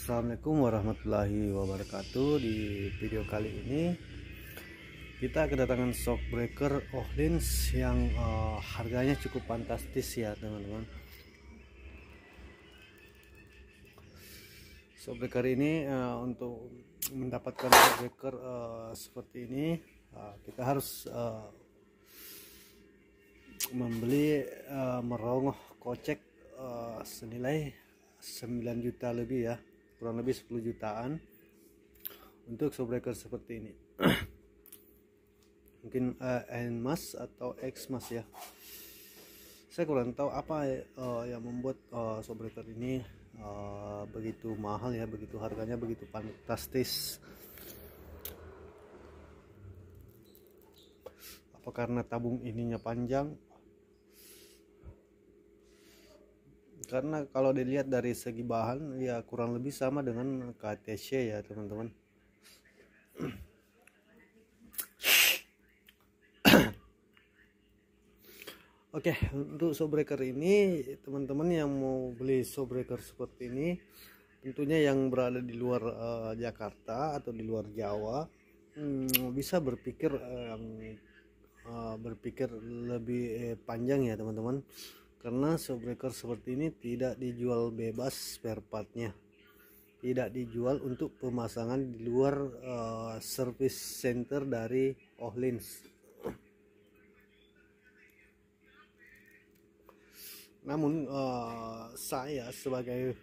Assalamualaikum warahmatullahi wabarakatuh. Di video kali ini kita kedatangan shockbreaker Ohlins yang harganya cukup fantastis ya teman-teman. Shockbreaker ini untuk mendapatkan shockbreaker seperti ini kita harus membeli merogoh kocek senilai 9 juta lebih ya, kurang lebih 10 jutaan untuk shockbreaker seperti ini. Mungkin NMAS atau XMAS ya, saya kurang tahu apa yang membuat shockbreaker ini begitu mahal ya, begitu harganya begitu fantastis. Apa karena tabung ininya panjang? Karena kalau dilihat dari segi bahan ya kurang lebih sama dengan KTC ya teman-teman. Oke, untuk shockbreaker ini teman-teman yang mau beli shockbreaker seperti ini, tentunya yang berada di luar Jakarta atau di luar Jawa, bisa berpikir lebih panjang ya teman-teman. Karena shockbreaker seperti ini tidak dijual bebas spare partnya, tidak dijual untuk pemasangan di luar service center dari Ohlins. Namun saya sebagai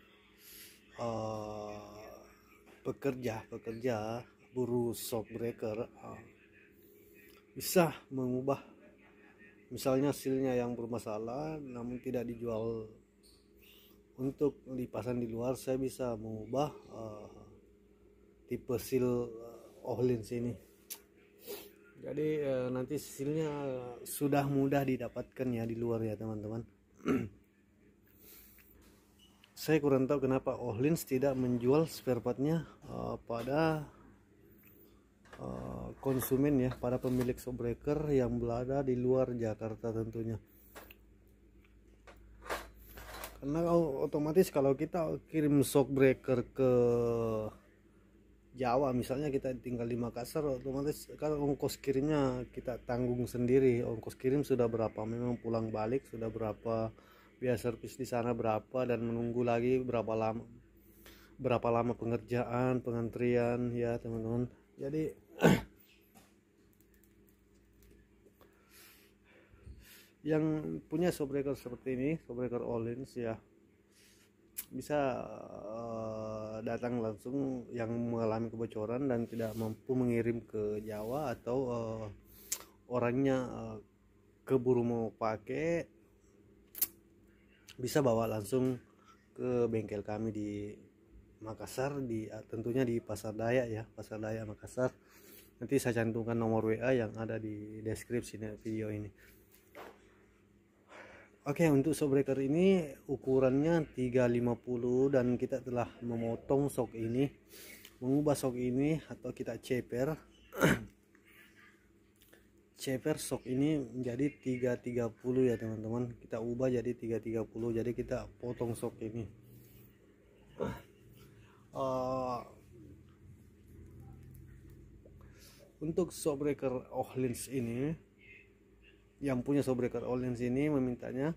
pekerja buruh shockbreaker bisa mengubah, misalnya silnya yang bermasalah namun tidak dijual untuk dipasang di luar, saya bisa mengubah tipe sil Ohlins ini. Jadi nanti silnya sudah mudah didapatkan ya di luar ya teman-teman. Saya kurang tahu kenapa Ohlins tidak menjual spare partnya pada konsumen ya, pada pemilik shockbreaker yang berada di luar Jakarta tentunya. Karena otomatis kalau kita kirim shockbreaker ke Jawa, misalnya kita tinggal di Makassar, otomatis kalau ongkos kirimnya kita tanggung sendiri. Ongkos kirim sudah berapa, memang pulang balik sudah berapa, biaya servis di sana berapa, dan menunggu lagi berapa lama pengerjaan, pengantrian ya teman-teman. Jadi yang punya shockbreaker seperti ini, shockbreaker Ohlins ya, bisa datang langsung yang mengalami kebocoran dan tidak mampu mengirim ke Jawa, atau orangnya keburu mau pakai, bisa bawa langsung ke bengkel kami di Makassar, tentunya di Pasar Dayak ya, Pasar Dayak Makassar. Nanti saya cantumkan nomor WA yang ada di deskripsi video ini. Oke, untuk shockbreaker ini ukurannya 350 dan kita telah memotong shock ini, mengubah shock ini atau kita ceper shock ini menjadi 330 ya teman-teman. Kita ubah jadi 330, jadi kita potong shock ini. Untuk shockbreaker Ohlins ini, yang punya shockbreaker Ohlins ini memintanya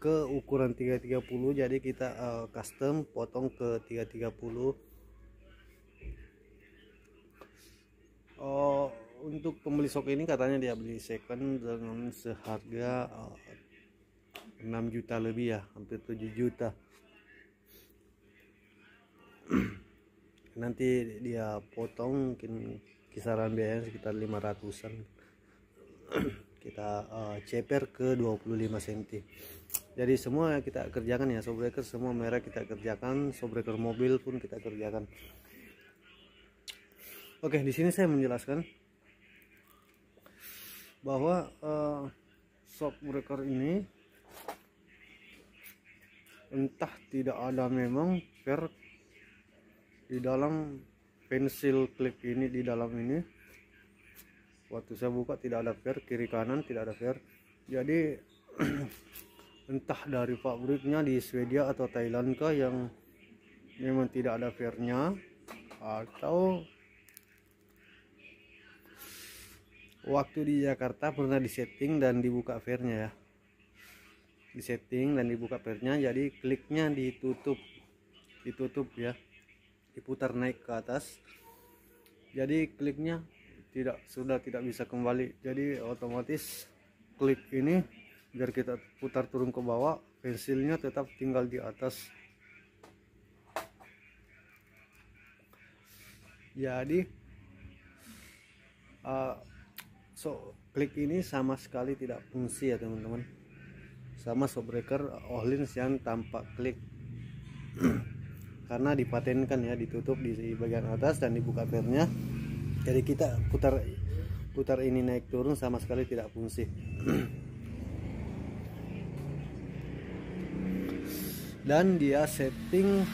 ke ukuran 330, jadi kita custom potong ke 330. Untuk pembeli shock ini katanya dia beli second dengan seharga 6 juta lebih ya, hampir 7 juta. Nanti dia potong mungkin kisaran biaya sekitar 500-an. Kita ceper ke 25 cm. Jadi semua kita kerjakan ya, shockbreaker semua merek kita kerjakan, shockbreaker mobil pun kita kerjakan. Oke, di sini saya menjelaskan bahwa shockbreaker ini entah tidak ada memang per di dalam pensil klip ini, di dalam ini waktu saya buka tidak ada per, kiri kanan tidak ada per. Jadi entah dari pabriknya di Swedia atau Thailand kah yang memang tidak ada fairnya, atau waktu di Jakarta pernah disetting dan dibuka fairnya ya, disetting dan dibuka fairnya, jadi kliknya ditutup ya, diputar naik ke atas, jadi kliknya sudah tidak bisa kembali. Jadi otomatis klik ini biar kita putar turun ke bawah, pensilnya tetap tinggal di atas. Jadi klik ini sama sekali tidak fungsi ya teman-teman, sama shockbreaker Ohlins yang tanpa klik. Karena dipatenkan ya, ditutup di bagian atas dan dibuka fairnya, jadi kita putar ini naik turun sama sekali tidak fungsi. Dan dia setting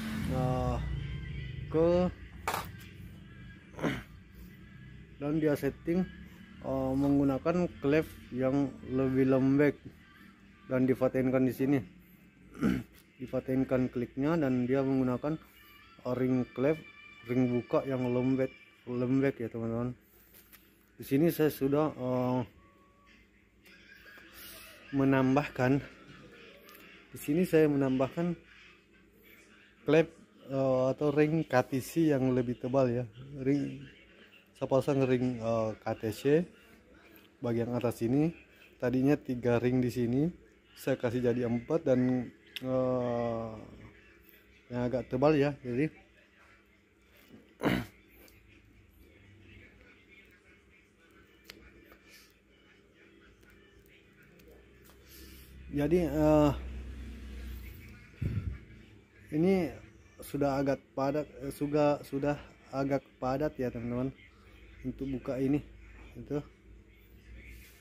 menggunakan klep yang lebih lembek dan dipatenkan di sini. Dipatenkan kliknya, dan dia menggunakan ring klep, ring buka yang lembek ya teman-teman. Di sini saya sudah menambahkan klep atau ring KTC yang lebih tebal ya. Saya pasang ring KTC bagian atas ini, tadinya 3 ring di sini, saya kasih jadi 4, dan yang agak tebal ya, jadi ini sudah agak padat, sudah agak padat ya teman-teman untuk buka ini. Itu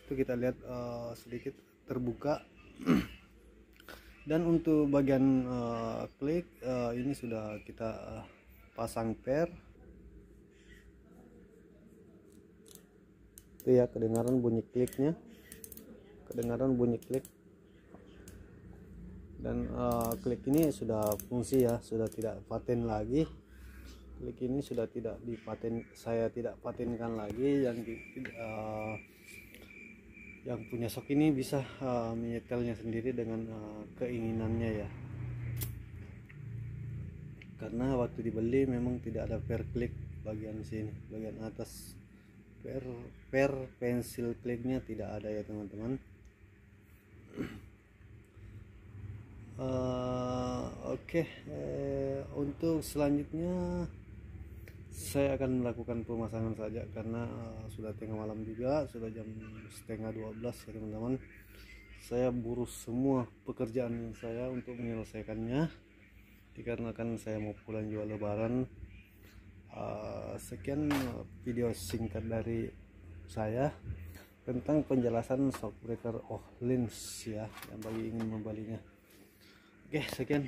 kita lihat sedikit terbuka. Dan untuk bagian klik ini sudah kita pasang pair. Itu ya, kedengaran bunyi kliknya, dan klik ini sudah fungsi ya, sudah tidak paten lagi. Klik ini sudah tidak dipaten, saya tidak patenkan lagi. Yang punya shock ini bisa menyetelnya sendiri dengan keinginannya ya, karena waktu dibeli memang tidak ada pair klik bagian sini, bagian atas. Pair pensil kliknya tidak ada ya teman-teman. Oke. Untuk selanjutnya saya akan melakukan pemasangan saja, karena sudah tengah malam juga, sudah jam 11:30 ya teman-teman. Saya buru semua pekerjaan saya untuk menyelesaikannya, dikarenakan saya mau pulang juga lebaran. Sekian video singkat dari saya tentang penjelasan shockbreaker Ohlins ya, yang bagi ingin membelinya. Oke, sekian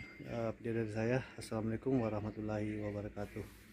video dari saya. Assalamualaikum warahmatullahi wabarakatuh.